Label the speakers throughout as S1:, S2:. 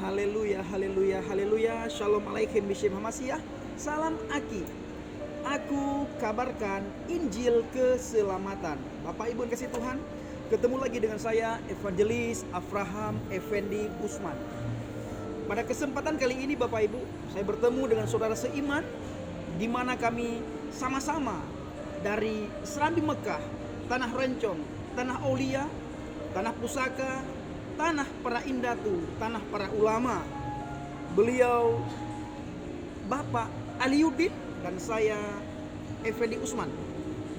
S1: Haleluya, haleluya, haleluya. Shalom alaikum Bishim Hamasiyah. Salam Aki. Aku kabarkan Injil keselamatan. Bapak Ibu yang kasih Tuhan, ketemu lagi dengan saya Evangelis Avraham Effendi Usman. Pada kesempatan kali ini Bapak Ibu, saya bertemu dengan saudara seiman, di mana kami sama-sama dari Serambi Mekah, Tanah Rencong, Tanah Aulia, Tanah Pusaka, Tanah para Indatu, Tanah para Ulama. Beliau Bapak Aliuddin dan saya Effendi Usman.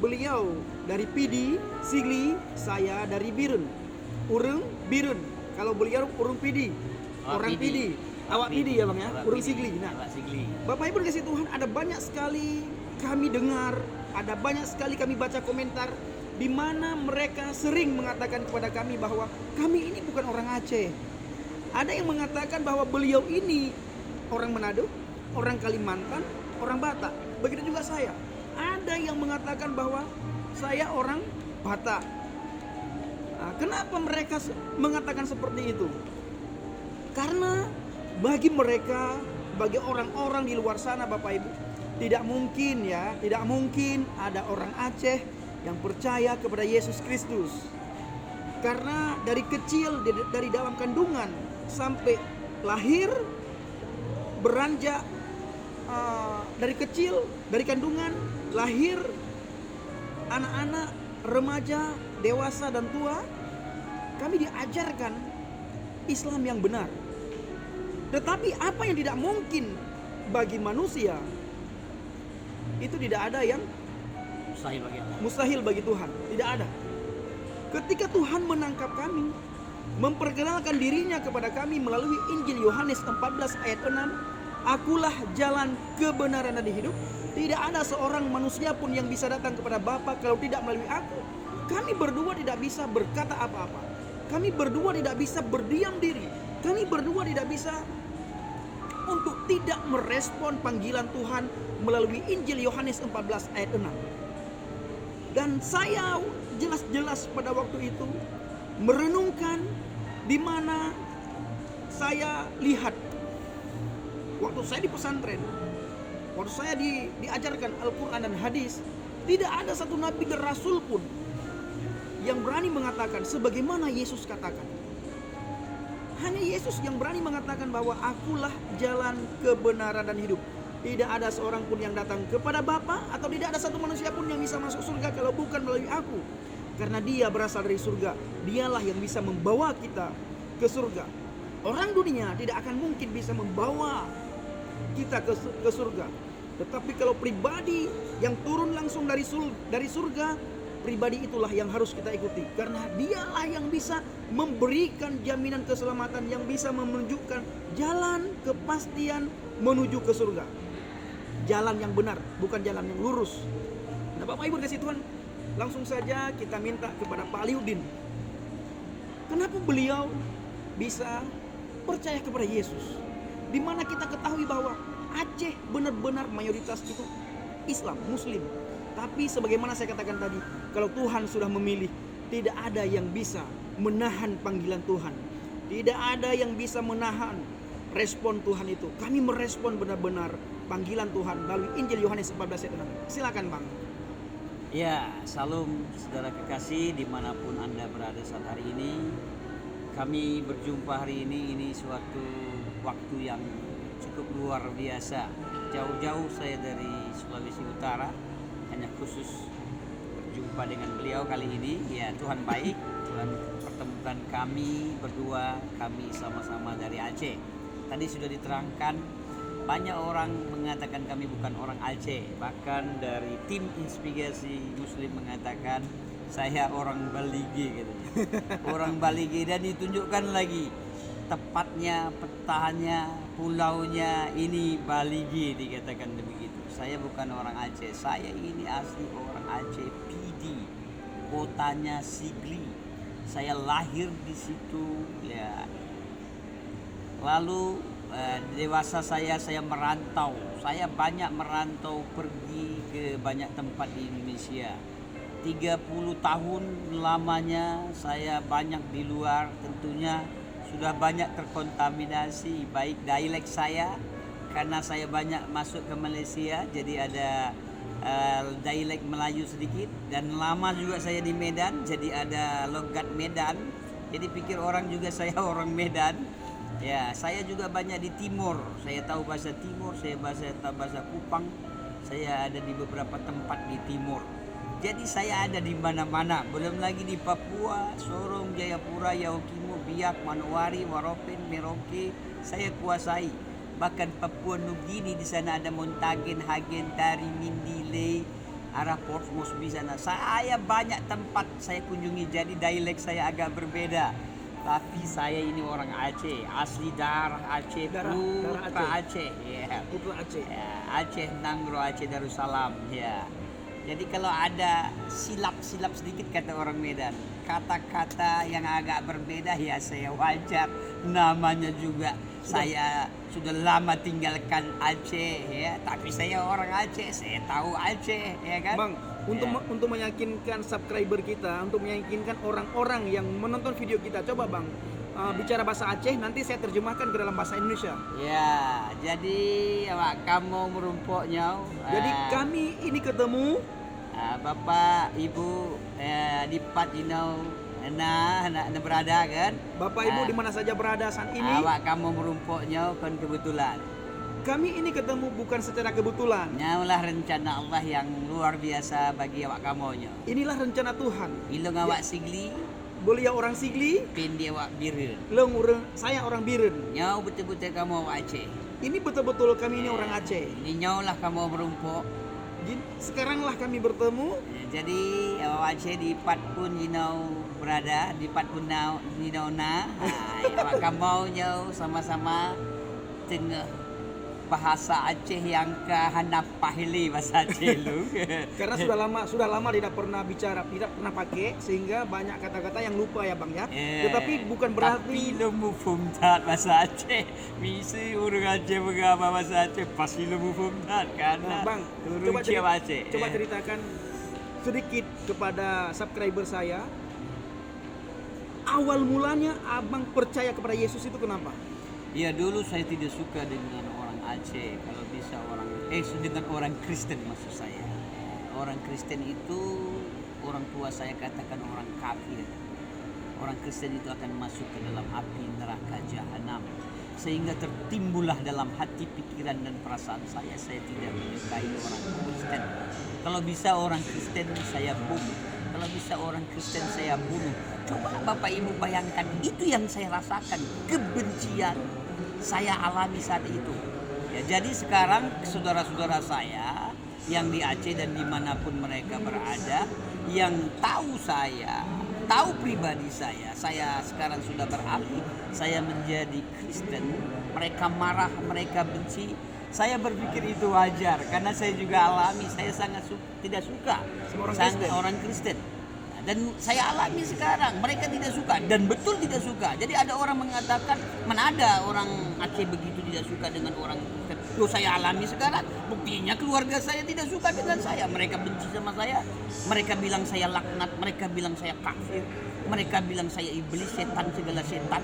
S1: Beliau dari Pidi, Sigli, saya dari Birun. Urung Birun. Kalau beliau Urung Pidi. Orang Pidi. Awak Pidi ya Bang ya. Urung Sigli. Nah, Bapak Ibu dikasih Tuhan, ada banyak sekali kami dengar, ada banyak sekali kami baca komentar di mana mereka sering mengatakan kepada kami bahwa kami ini bukan orang Aceh. Ada yang mengatakan bahwa beliau ini orang Manado, orang Kalimantan, orang Batak. Begitu juga saya. Ada yang mengatakan bahwa saya orang Batak. Nah, kenapa mereka mengatakan seperti itu? Karena bagi mereka, bagi orang-orang di luar sana Bapak Ibu, tidak mungkin ada orang Aceh yang percaya kepada Yesus Kristus. Karena dari kecil, dari dalam kandungan sampai lahir, beranjak dari kecil, dari kandungan, lahir, anak-anak, remaja, dewasa dan tua, kami diajarkan Islam yang benar. Tetapi apa yang tidak mungkin bagi manusia, itu tidak ada yang mustahil bagi Tuhan. Tidak ada. Ketika Tuhan menangkap kami, memperkenalkan dirinya kepada kami melalui Injil Yohanes 14 ayat 6, akulah jalan kebenaran dan hidup. Tidak ada seorang manusia pun yang bisa datang kepada Bapa kalau tidak melalui aku. Kami berdua tidak bisa berkata apa-apa. Kami berdua tidak bisa berdiam diri. Kami berdua tidak bisa untuk tidak merespon panggilan Tuhan melalui Injil Yohanes 14 ayat 6. Dan saya jelas-jelas pada waktu itu merenungkan di mana saya lihat waktu saya di pesantren, waktu saya diajarkan Al-Quran dan hadis, tidak ada satu nabi dan rasul pun yang berani mengatakan sebagaimana Yesus katakan. Hanya Yesus yang berani mengatakan bahwa akulah jalan kebenaran dan hidup. Tidak ada seorang pun yang datang kepada Bapa, atau tidak ada satu manusia pun yang bisa masuk surga kalau bukan melalui aku. Karena dia berasal dari surga. Dialah yang bisa membawa kita ke surga. Orang dunia tidak akan mungkin bisa membawa kita ke surga. Tetapi kalau pribadi yang turun langsung dari surga, pribadi itulah yang harus kita ikuti. Karena dialah yang bisa memberikan jaminan keselamatan, yang bisa menunjukkan jalan kepastian menuju ke surga. Jalan yang benar, bukan jalan yang lurus. Nah Bapak Ibu dikasih Tuhan, langsung saja kita minta kepada Pak Aliuddin. Kenapa beliau bisa percaya kepada Yesus? Di mana kita ketahui bahwa Aceh benar-benar mayoritas itu Islam, Muslim. Tapi sebagaimana saya katakan tadi, kalau Tuhan sudah memilih, tidak ada yang bisa menahan panggilan Tuhan. Tidak ada yang bisa menahan respon Tuhan itu. Kami merespon benar-benar panggilan Tuhan melalui Injil Yohanes 14 ayat 6. Silakan Bang.
S2: Ya, salam saudara kekasih dimanapun Anda berada saat hari ini. Kami berjumpa hari ini suatu waktu yang cukup luar biasa. Jauh-jauh saya dari Sulawesi Utara, hanya khusus berjumpa dengan beliau kali ini. Ya, Tuhan baik, Tuhan pertemukan kami berdua, kami sama-sama dari Aceh. Tadi sudah diterangkan, banyak orang mengatakan kami bukan orang Aceh. Bahkan dari tim investigasi Muslim mengatakan saya orang Baligi gitu. Orang Baligi, dan ditunjukkan lagi tepatnya petanya, pulaunya ini Baligi, dikatakan begitu. Saya bukan orang Aceh, saya ini asli orang Aceh Pidi, kotanya Sigli. Saya lahir di situ ya. Lalu dewasa saya merantau. Saya banyak merantau, pergi ke banyak tempat di Indonesia. 30 tahun lamanya saya banyak di luar, tentunya sudah banyak terkontaminasi baik dialek saya karena saya banyak masuk ke Malaysia, jadi ada dialek Melayu sedikit, dan lama juga saya di Medan, jadi ada logat Medan. Jadi pikir orang juga saya orang Medan. Ya, saya juga banyak di Timur. Saya tahu bahasa Timur, saya tahu bahasa Kupang. Saya ada di beberapa tempat di Timur. Jadi saya ada di mana-mana. Belum lagi di Papua, Sorong, Jayapura, Yaukimo, Biak, Manowari, Waropen, Merauke, saya kuasai. Bahkan Papua Nugini, di sana ada Montagen, Hagen, Tari, Mindile, arah Port Moresby sana. Saya banyak tempat saya kunjungi. Jadi dialek saya agak berbeda. Tapi saya ini orang Aceh, asli darah Aceh, putra Aceh. Ya.
S1: Putra Aceh.
S2: Ya, Aceh Nanggro, Aceh Darussalam. Ya. Jadi kalau ada silap-silap sedikit kata orang Medan, kata-kata yang agak berbeda ya saya wajar. Namanya juga saya sudah lama tinggalkan Aceh ya, tapi saya orang Aceh, saya tahu Aceh ya kan.
S1: Bang, untuk meyakinkan subscriber kita, untuk meyakinkan orang-orang yang menonton video kita, coba Bang bicara bahasa Aceh, nanti saya terjemahkan ke dalam bahasa Indonesia.
S2: Ya, jadi awak kamu merumpuknya.
S1: Jadi kami ini ketemu
S2: Bapak Ibu di Pat nah berada kan.
S1: Bapak Ibu di mana saja berada saat ini.
S2: Awak kamu merumpuknya kan kebetulan.
S1: Kami ini ketemu bukan secara kebetulan.
S2: Nyaulah rencana Allah yang luar biasa bagi awak kamunya.
S1: Inilah rencana Tuhan.
S2: Ilung awak sigli,
S1: Belia orang Sigli,
S2: pindi awak biren.
S1: saya orang Biren.
S2: Nyau betul-betul kamu awak Aceh.
S1: Ini betul-betul kami ini orang Aceh.
S2: Ini nyaulah kamu merumpuk.
S1: Sekaranglah kami bertemu.
S2: Jadi awak Aceh di Pat pun berada, di Pat pun na. Awak kamu nyau sama-sama tengah bahasa Aceh yang kehanap pahili bahasa Aceh lu.
S1: Karena sudah lama tidak pernah bicara, tidak pernah pakai, sehingga banyak kata-kata yang lupa ya Bang ya. Tetapi bukan berarti
S2: tapi lu mufhum tak bahasa Aceh. Misi orang Aceh bergama bahasa Aceh pasti lu mufhum tak karena
S1: Bang, coba ceritakan sedikit kepada subscriber saya. Awal mulanya Abang percaya kepada Yesus itu kenapa?
S2: Ya dulu saya tidak suka dengan orang Aceh, kalau bisa dengan orang Kristen maksud saya. Orang Kristen itu orang tua saya katakan orang kafir. Orang Kristen itu akan masuk ke dalam api neraka jahanam. Sehingga tertimbullah dalam hati, pikiran dan perasaan saya tidak menyukai orang Kristen. Kalau bisa orang Kristen saya bunuh. Kalau bisa orang Kristen saya bunuh. Coba Bapak Ibu bayangkan, itu yang saya rasakan, kebencian saya alami saat itu. Ya, jadi sekarang saudara-saudara saya yang di Aceh dan dimanapun mereka berada, yang tahu saya, tahu pribadi saya sekarang sudah beralih, saya menjadi Kristen. Mereka marah, mereka benci. Saya berpikir itu wajar karena saya juga alami, saya sangat tidak suka orang Kristen. Dan saya alami sekarang, mereka tidak suka dan betul tidak suka. Jadi ada orang mengatakan, mana ada orang Aceh begitu tidak suka dengan orang Kristen. Loh, saya alami sekarang, buktinya keluarga saya tidak suka dengan saya. Mereka benci sama saya, mereka bilang saya laknat, mereka bilang saya kafir, mereka bilang saya iblis, setan, segala setan.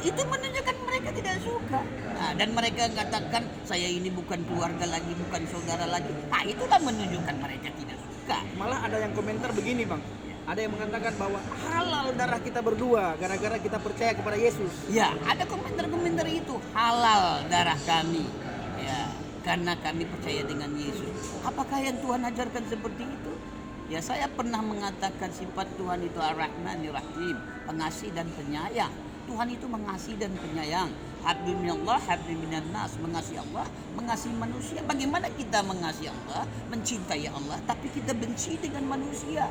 S2: Itu menunjukkan mereka tidak suka. Nah, dan mereka katakan saya ini bukan keluarga lagi, bukan saudara lagi. Nah, itulah menunjukkan mereka tidak suka.
S1: Malah ada yang komentar begini Bang. Ada yang mengatakan bahwa halal darah kita berdua gara-gara kita percaya kepada Yesus.
S2: Ya, ada komentar-komentar itu, halal darah kami. Ya, karena kami percaya dengan Yesus. Apakah yang Tuhan ajarkan seperti itu? Ya, saya pernah mengatakan sifat Tuhan itu Ar-Rahmanir Rahim, pengasih dan penyayang. Tuhan itu mengasihi dan penyayang. Habibun minallah, habibun minan nas, mengasihi Allah, mengasihi manusia. Bagaimana kita mengasihi Allah, mencintai Allah, tapi kita benci dengan manusia,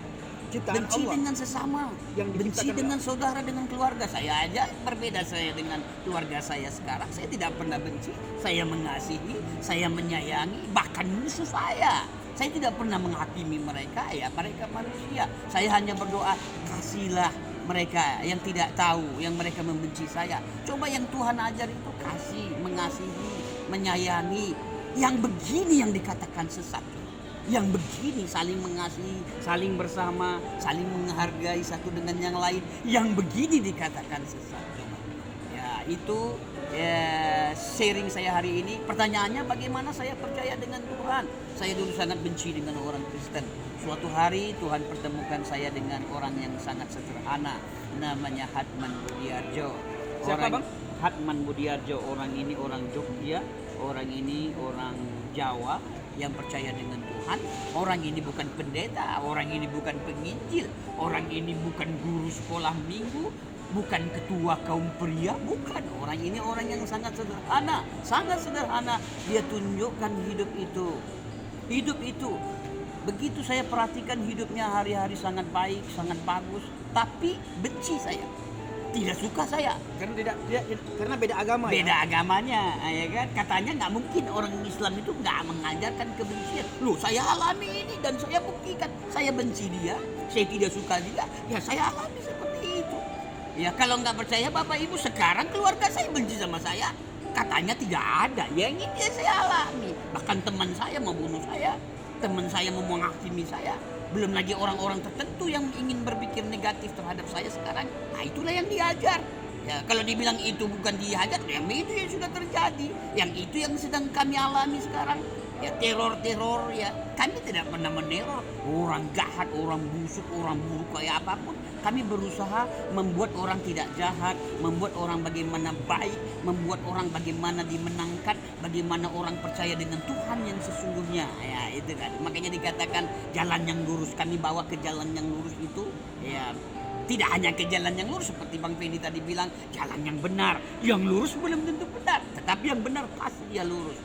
S2: benci Allah dengan sesama, yang benci dengan saudara, dengan keluarga. Saya aja berbeda saya dengan keluarga saya sekarang. Saya tidak pernah benci, saya mengasihi, saya menyayangi, bahkan musuh saya. Saya tidak pernah menghakimi mereka, ya mereka manusia. Saya hanya berdoa, kasihlah mereka yang tidak tahu, yang mereka membenci saya. Coba yang Tuhan ajar itu kasih, mengasihi, menyayangi. Yang begini yang dikatakan sesat. Yang begini saling mengasihi, saling bersama, saling menghargai satu dengan yang lain. Yang begini dikatakan sesat. Coba. itu sharing saya hari ini. Pertanyaannya bagaimana saya percaya dengan Tuhan. Saya dulu sangat benci dengan orang Kristen. Suatu hari Tuhan pertemukan saya dengan orang yang sangat sederhana, namanya Hatman Budiarjo.
S1: Siapa, Bang?
S2: Hatman Budiarjo. Orang ini orang Jogja, orang ini orang Jawa yang percaya dengan Tuhan. Orang ini bukan pendeta, orang ini bukan penginjil, orang ini bukan guru sekolah minggu, bukan ketua kaum pria, bukan. Orang ini orang yang sangat sederhana. Dia tunjukkan hidup itu. Begitu saya perhatikan hidupnya hari-hari sangat baik, sangat bagus, tapi benci saya. Tidak suka saya
S1: Karena beda agama.
S2: beda agamanya, ya kan? Katanya nggak mungkin orang Islam itu nggak mengajarkan kebencian. Loh, saya alami ini dan saya buktikan. Saya benci dia, saya tidak suka dia, ya saya alami seperti itu. Ya kalau nggak percaya Bapak Ibu, sekarang keluarga saya benci sama saya. Katanya tidak ada, ya ini dia saya alami. Bahkan teman saya mau bunuh saya, teman saya mau menghakimi saya. Belum lagi orang-orang tertentu yang ingin berpikir negatif terhadap saya sekarang. Nah itulah yang diajar. Ya, kalau dibilang itu bukan diajar, yang itu yang sudah terjadi. Yang itu yang sedang kami alami sekarang. Ya teror, ya kami tidak pernah meneror orang jahat, orang busuk, orang buruk kayak apapun. Kami berusaha membuat orang tidak jahat, membuat orang bagaimana baik, membuat orang bagaimana dimenangkan, bagaimana orang percaya dengan Tuhan yang sesungguhnya. Ya itu kan, makanya dikatakan jalan yang lurus. Kami bawa ke jalan yang lurus itu, ya tidak hanya ke jalan yang lurus seperti Bang Fendi tadi bilang, jalan yang benar. Yang lurus belum tentu benar, tetapi yang benar pasti dia lurus,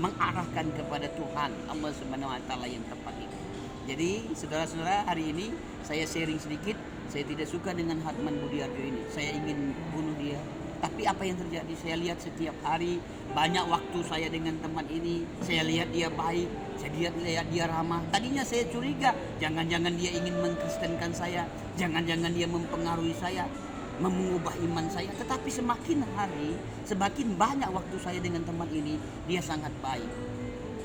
S2: mengarahkan kepada Tuhan Allah Subhanahu wa taala yang tepat itu. Jadi saudara-saudara, hari ini saya sharing sedikit. Saya tidak suka dengan Hatman Budiarjo ini. Saya ingin bunuh dia. Tapi apa yang terjadi? Saya lihat setiap hari banyak waktu saya dengan teman ini. Saya lihat dia baik, saya lihat dia ramah. Tadinya saya curiga, jangan-jangan dia ingin mengkristenkan saya, jangan-jangan dia mempengaruhi saya, mengubah iman saya. Tetapi semakin hari, semakin banyak waktu saya dengan teman ini, dia sangat baik.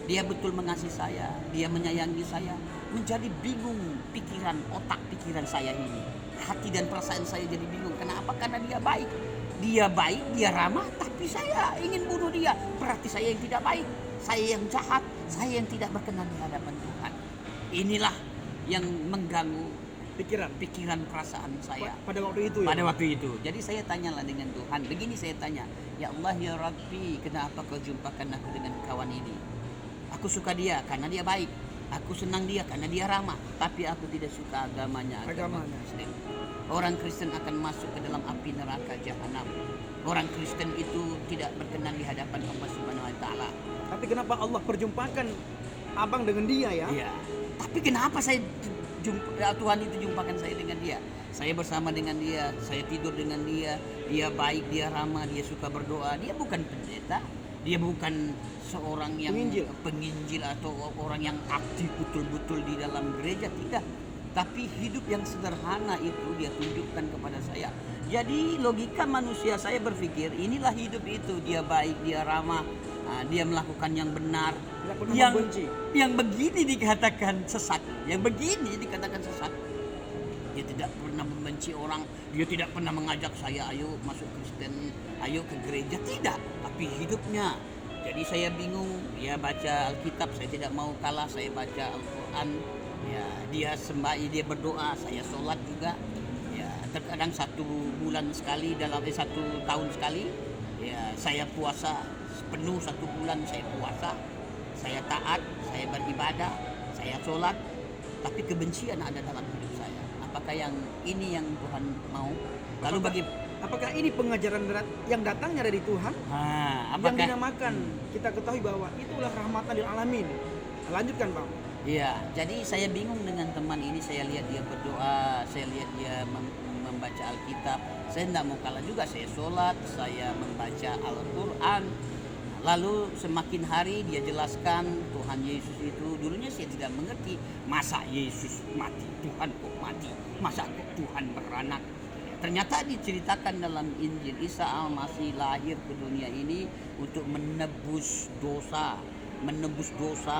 S2: Dia betul mengasihi saya, dia menyayangi saya. Menjadi bingung otak pikiran saya ini. Hati dan perasaan saya jadi bingung. Kenapa? Karena dia baik. Dia baik, dia ramah, tapi saya ingin bunuh dia. Berarti saya yang tidak baik, saya yang jahat, saya yang tidak berkenan di hadapan Tuhan. Inilah yang mengganggu pikiran perasaan saya
S1: Pada waktu itu ya?
S2: pada waktu itu. Jadi saya tanyalah dengan Tuhan. Begini saya tanya, ya Allah ya Rabbi, kenapa kau jumpakan aku dengan kawan ini? Aku suka dia karena dia baik, aku senang dia karena dia ramah, tapi aku tidak suka agamanya. Kristen. Orang Kristen akan masuk ke dalam api neraka jahanam. Orang Kristen itu tidak berkenan di hadapan Allah Subhanahu wa taala.
S1: Tapi kenapa Allah perjumpakan abang dengan dia ya?
S2: Iya. Tapi kenapa Tuhan itu jumpakan saya dengan dia? Saya bersama dengan dia, saya tidur dengan dia. Dia baik, dia ramah, dia suka berdoa. Dia bukan pendeta, dia bukan seorang yang penginjil atau orang yang aktif betul-betul di dalam gereja, tidak. Tapi hidup yang sederhana itu dia tunjukkan kepada saya. Jadi logika manusia, saya berpikir inilah hidup itu. Dia baik, dia ramah, dia melakukan yang benar. Yang begini dikatakan sesat. Dia tidak pernah membenci orang. Dia tidak pernah mengajak saya, ayo masuk Kristen, ayo ke gereja. Tidak, tapi hidupnya. Jadi saya bingung. Dia baca Alkitab, saya tidak mau kalah. Saya baca Al-Quran. Ya, dia sembahyang, dia berdoa, saya sholat juga. Ya, terkadang 1 bulan sekali, dalam 1 tahun sekali. Ya, saya puasa penuh 1 bulan, saya puasa. Saya taat, saya beribadah, saya sholat. Tapi kebencian ada dalam hidup saya. Apakah yang ini yang Tuhan mau? Lalu
S1: apakah ini pengajaran yang datangnya dari Tuhan? Yang dinamakan, kita ketahui bahwa itulah rahmatan lil alamin. Lanjutkan Bang.
S2: Iya, jadi saya bingung dengan teman ini. Saya lihat dia berdoa, saya lihat dia membaca Alkitab. Saya tidak mau kalah juga, saya sholat, saya membaca Al-Quran. Lalu semakin hari dia jelaskan Tuhan Yesus itu, dulunya saya tidak mengerti. Masa Yesus mati, Tuhan kok mati? Masa kok Tuhan beranak? Ternyata diceritakan dalam Injil, Isa Al-Masih lahir ke dunia ini untuk menebus dosa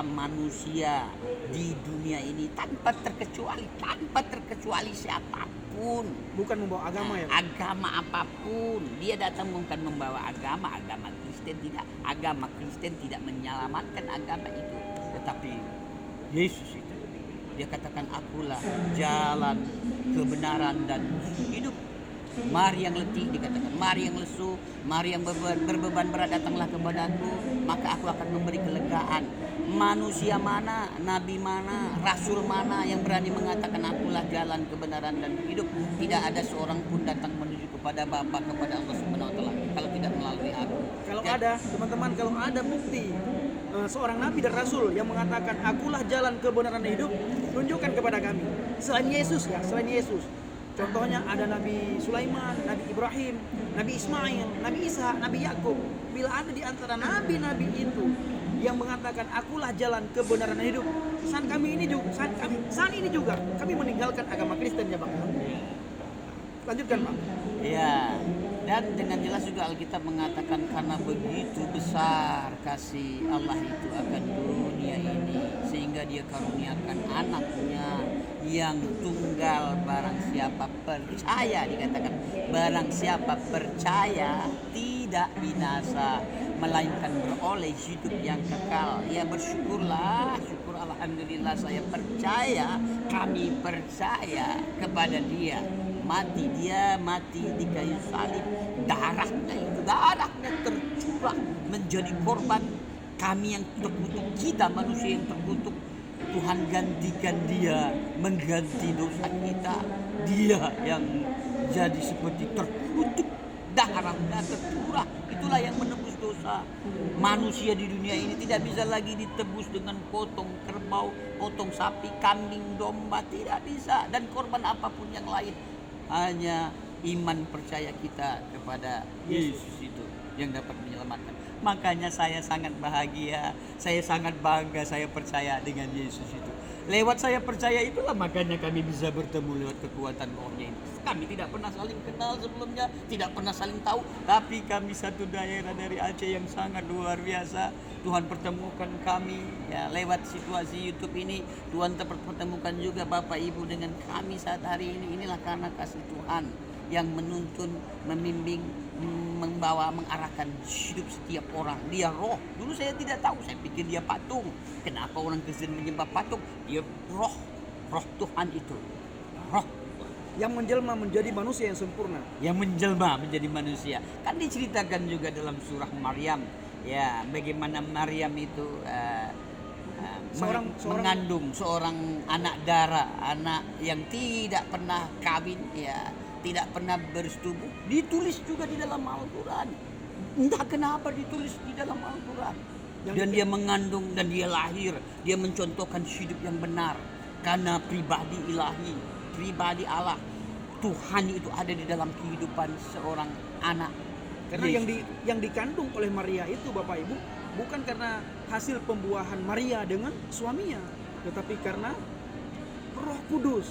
S2: manusia di dunia ini tanpa terkecuali siapapun. apapun.
S1: Bukan membawa agama ya, Pak?
S2: Agama apapun. Dia datang bukan membawa agama Kristen tidak. Agama Kristen tidak menyelamatkan agama itu. Tetapi Yesus itu, dia katakan akulah jalan, kebenaran dan hidup. Mari yang letih, dikatakan, mari yang lesu, mari yang berbeban berat, datanglah kepadaku, maka aku akan memberi kelegaan. Manusia mana, nabi mana, rasul mana yang berani mengatakan akulah jalan, kebenaran dan hidup? Tidak ada seorang pun datang menuju kepada Bapa, kepada Allah Subhanahu wa taala kalau tidak melalui aku.
S1: Kalau ada, teman-teman, kalau ada bukti seorang nabi dan rasul yang mengatakan akulah jalan, kebenaran dan hidup, tunjukkan kepada kami. Selain Yesus ya, selain Yesus. Contohnya ada Nabi Sulaiman, Nabi Ibrahim, Nabi Ismail, Nabi Isa, Nabi Yakub. Bila ada di antara nabi-nabi itu yang mengatakan akulah jalan, kebenaran dan hidup, saat ini juga kami meninggalkan agama Kristen ya Bang. Lanjutkan Bang.
S2: Ya, dan dengan jelas juga Alkitab mengatakan karena begitu besar kasih Allah itu akan dunia ini sehingga dia karuniakan anaknya yang tunggal, barang siapa percaya, dikatakan barang siapa percaya tidak binasa melainkan beroleh hidup yang kekal. Ya bersyukurlah, syukur alhamdulillah saya percaya, kami percaya kepada dia. Dia mati di kayu salib, darahnya tercurah menjadi korban kami yang terkutuk, kita manusia yang terkutuk. Tuhan gantikan dia, mengganti dosa kita. Dia yang jadi seperti terkutuk, darahnya tercurah, itulah yang menebus dosa. Manusia di dunia ini tidak bisa lagi ditebus dengan potong kerbau, potong sapi, kambing, domba, tidak bisa, dan korban apapun yang lain. Hanya iman percaya kita kepada Yesus itu yang dapat menyelamatkan. Makanya saya sangat bahagia, saya sangat bangga, saya percaya dengan Yesus itu. Lewat saya percaya itulah makanya kami bisa bertemu lewat kekuatan Roh-Nya ini. Kami tidak pernah saling kenal sebelumnya, tidak pernah saling tahu, tapi kami satu daerah dari Aceh yang sangat luar biasa. Tuhan pertemukan kami ya lewat situasi YouTube ini. Tuhan pertemukan juga Bapak Ibu dengan kami saat hari ini. Inilah karena kasih Tuhan yang menuntun, membimbing, membawa, mengarahkan hidup setiap orang. Dia roh. Dulu saya tidak tahu, saya pikir dia patung. Kenapa orang Kristen menyembah patung? Dia roh. Roh Tuhan itu. Roh
S1: yang menjelma menjadi manusia yang sempurna.
S2: Yang menjelma menjadi manusia. Kan diceritakan juga dalam surah Maryam. Ya, bagaimana Maryam itu mengandung seorang anak darah, anak yang tidak pernah kawin, ya, tidak pernah bersetubuh. Ditulis juga di dalam Al-Quran. Entah kenapa ditulis di dalam Al-Quran. Dan dia mengandung dan dia lahir. Dia mencontohkan hidup yang benar. Karena pribadi ilahi, pribadi Allah, Tuhan itu ada di dalam kehidupan seorang anak.
S1: Karena yang dikandung oleh Maria itu Bapak Ibu bukan karena hasil pembuahan Maria dengan suaminya, tetapi karena Roh Kudus,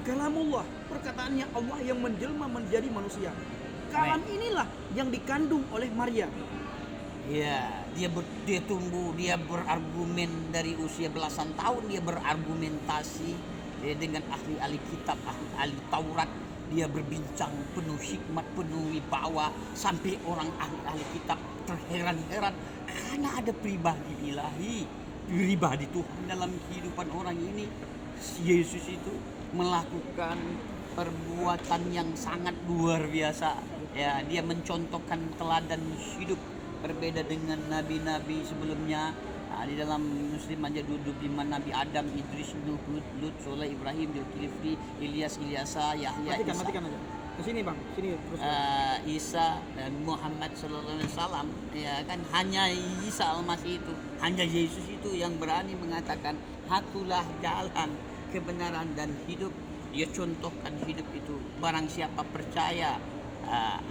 S1: kalamullah, perkataannya Allah yang menjelma menjadi manusia. Kalam inilah yang dikandung oleh Maria.
S2: Ya, dia tumbuh, dia berargumen dari usia belasan tahun, dia berargumentasi dengan ahli-ahli kitab, ahli-ahli Taurat. Dia berbincang penuh hikmat, penuh wibawa, sampai orang ahli-ahli kitab terheran-heran karena ada pribadi ilahi, pribadi Tuhan dalam kehidupan orang ini. Yesus itu melakukan perbuatan yang sangat luar biasa. Ya, dia mencontohkan teladan hidup berbeda dengan nabi-nabi sebelumnya. Nah, di dalam Muslim aja 25 Nabi Adam, Idris, Nuh, Lut, Soleh, Ibrahim, Zulkifli, Ilyas, Ilyasa, Yahya, Isa.
S1: Matikan aja. Ke sini Bang, sini terus.
S2: Isa dan Muhammad sallallahu alaihi wasallam, ya kan, hanya Isa Al-Masih itu, hanya Yesus itu yang berani mengatakan akulah jalan, kebenaran dan hidup. Dia contohkan hidup itu. Barang siapa percaya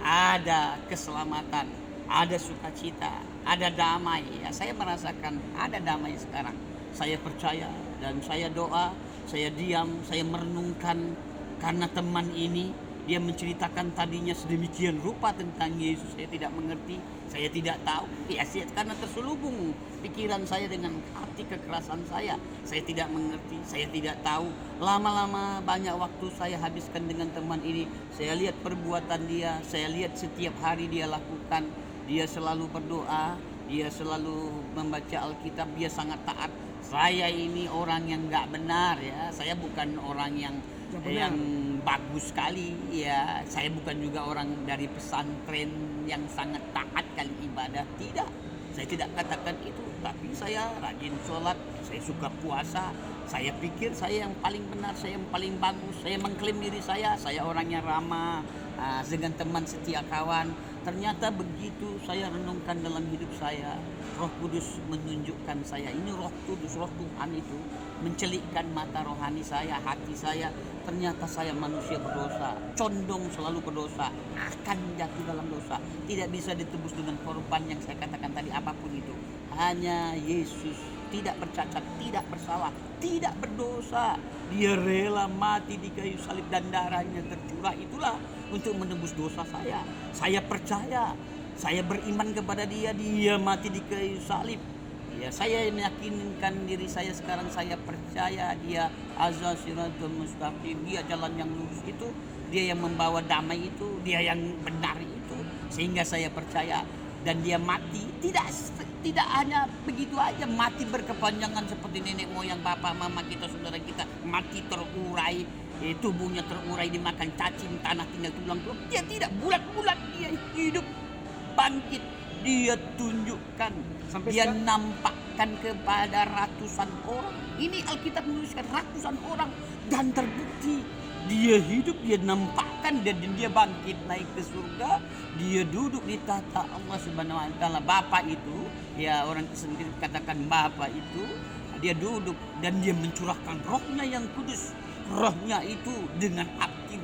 S2: ada keselamatan, ada sukacita, ada damai. Ya, saya merasakan ada damai sekarang. Saya percaya dan saya doa, saya diam, saya merenungkan karena teman ini Dia menceritakan tadinya sedemikian rupa tentang Yesus. Saya tidak mengerti, saya tidak tahu. Ya, karena terselubung pikiran saya dengan hati kekerasan saya. Saya tidak mengerti, saya tidak tahu. Lama-lama banyak waktu saya habiskan dengan teman ini. Saya lihat perbuatan dia, saya lihat setiap hari dia lakukan. Dia selalu berdoa, dia selalu membaca Alkitab, dia sangat taat. Saya ini orang yang nggak benar ya. Saya bukan orang yang bagus sekali ya. Saya bukan juga orang dari pesantren yang sangat taat kali ibadah. Tidak, saya tidak katakan itu. Tapi saya rajin sholat, saya suka puasa. Saya pikir saya yang paling benar, saya yang paling bagus. Saya mengklaim diri saya orang yang ramah, dengan teman setia kawan. Ternyata begitu saya renungkan dalam hidup saya, Roh Kudus menunjukkan saya. Ini Roh Kudus, Roh Tuhan itu mencelikkan mata rohani saya, hati saya. Ternyata saya manusia berdosa, condong selalu berdosa, akan jatuh dalam dosa. Tidak bisa ditebus dengan korban yang saya katakan tadi apapun itu. Hanya Yesus tidak bercacat, tidak bersalah, tidak berdosa. Dia rela mati di kayu salib dan darahnya tercurah itulah untuk menebus dosa saya. Saya percaya, saya beriman kepada dia, dia mati di kayu salib. Ya, saya meyakinkan diri saya sekarang, saya percaya dia azza siratul mustaqim, dia jalan yang lurus itu, dia yang membawa damai itu, dia yang benar itu. Sehingga saya percaya, dan dia mati tidak hanya begitu aja, mati berkepanjangan seperti nenek moyang, bapak, mama kita, saudara kita, mati terurai, tubuhnya terurai dimakan cacing, tanah tinggal tulang-tulang. Dia tidak, bulat-bulat, dia hidup, bangkit, dia tunjukkan, dia nampakkan kepada ratusan orang. Ini Alkitab menuliskan ratusan orang, dan terbukti dia hidup, dia nampakkan, dan dia bangkit naik ke surga. Dia duduk di tahta Allah Subhanahu wa taala. Bapa itu, ya orang sendiri katakan Bapa itu, dia duduk dan dia mencurahkan rohnya yang kudus. Rohnya itu dengan api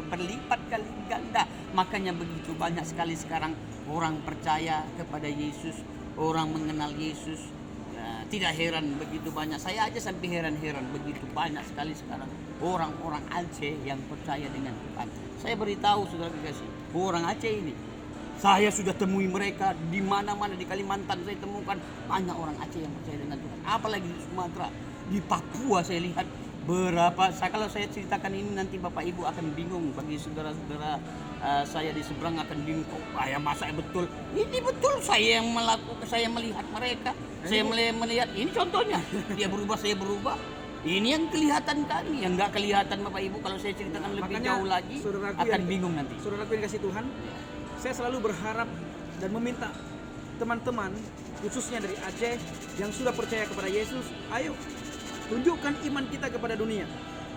S2: berlipat kali ganda. Makanya begitu banyak sekali sekarang orang percaya kepada Yesus, orang mengenal Yesus. Ya, tidak heran begitu banyak. Saya aja sampai heran-heran begitu banyak sekali sekarang orang-orang Aceh yang percaya dengan Tuhan. Saya beritahu saudara kasih, orang Aceh ini, saya sudah temui mereka di mana-mana di Kalimantan. Saya temukan banyak orang Aceh yang percaya dengan Tuhan. Apalagi di Sumatera, di Papua saya lihat berapa. Kalau saya ceritakan ini nanti Bapak Ibu akan bingung. Bagi saudara-saudara saya di seberang akan bingung. Ya masa betul? Ini betul saya yang melakukan, saya melihat mereka. Saya melihat ini contohnya. Dia berubah, saya berubah. Ini yang kelihatan kali, yang nggak kelihatan Bapak Ibu. Kalau saya ceritakan lebih jauh lagi akan bingung nanti.
S1: Saudaraku yang kasih Tuhan, saya selalu berharap dan meminta teman-teman khususnya dari Aceh yang sudah percaya kepada Yesus, ayo tunjukkan iman kita kepada dunia.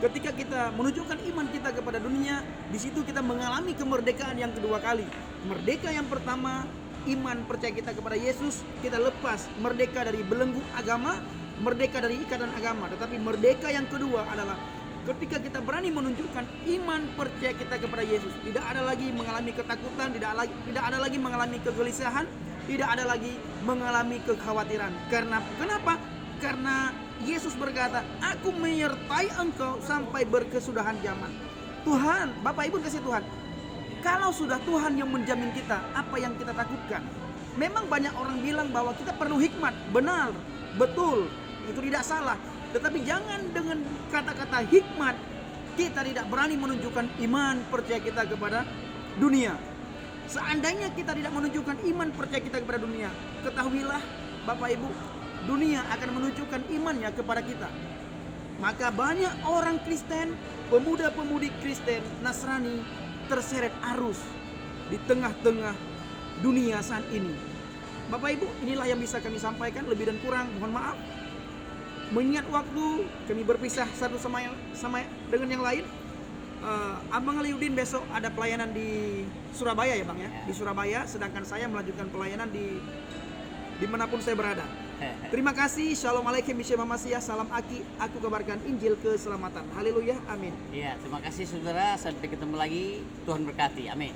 S1: Ketika kita menunjukkan iman kita kepada dunia, di situ kita mengalami kemerdekaan yang kedua kali. Merdeka yang pertama, iman percaya kita kepada Yesus, kita lepas merdeka dari belenggu agama, merdeka dari ikatan agama. Tetapi merdeka yang kedua adalah ketika kita berani menunjukkan iman percaya kita kepada Yesus. Tidak ada lagi mengalami ketakutan, tidak ada lagi mengalami kegelisahan, tidak ada lagi mengalami kekhawatiran. Kenapa? Karena Yesus berkata, aku menyertai engkau sampai berkesudahan zaman. Tuhan, Bapak Ibu kasih Tuhan, kalau sudah Tuhan yang menjamin kita, apa yang kita takutkan? Memang banyak orang bilang bahwa kita perlu hikmat. Benar, betul, itu tidak salah. Tetapi jangan dengan kata-kata hikmat kita tidak berani menunjukkan iman percaya kita kepada dunia. Seandainya kita tidak menunjukkan iman percaya kita kepada dunia, ketahuilah Bapak Ibu, dunia akan menunjukkan imannya kepada kita. Maka banyak orang Kristen, pemuda-pemudi Kristen, Nasrani terseret arus di tengah-tengah dunia saat ini. Bapak Ibu, inilah yang bisa kami sampaikan, lebih dan kurang mohon maaf. Mengingat waktu, kami berpisah satu sama dengan yang lain. Abang Aliudin besok ada pelayanan di Surabaya ya Bang ya, di Surabaya, sedangkan saya melanjutkan pelayanan di dimanapun saya berada. Terima kasih. Shalom alaikum bismillahirrahmanirrahim. Salam Aki. Aku kabarkan Injil keselamatan. Haleluya. Amin.
S2: Ya, terima kasih saudara. Sampai ketemu lagi. Tuhan berkati. Amin.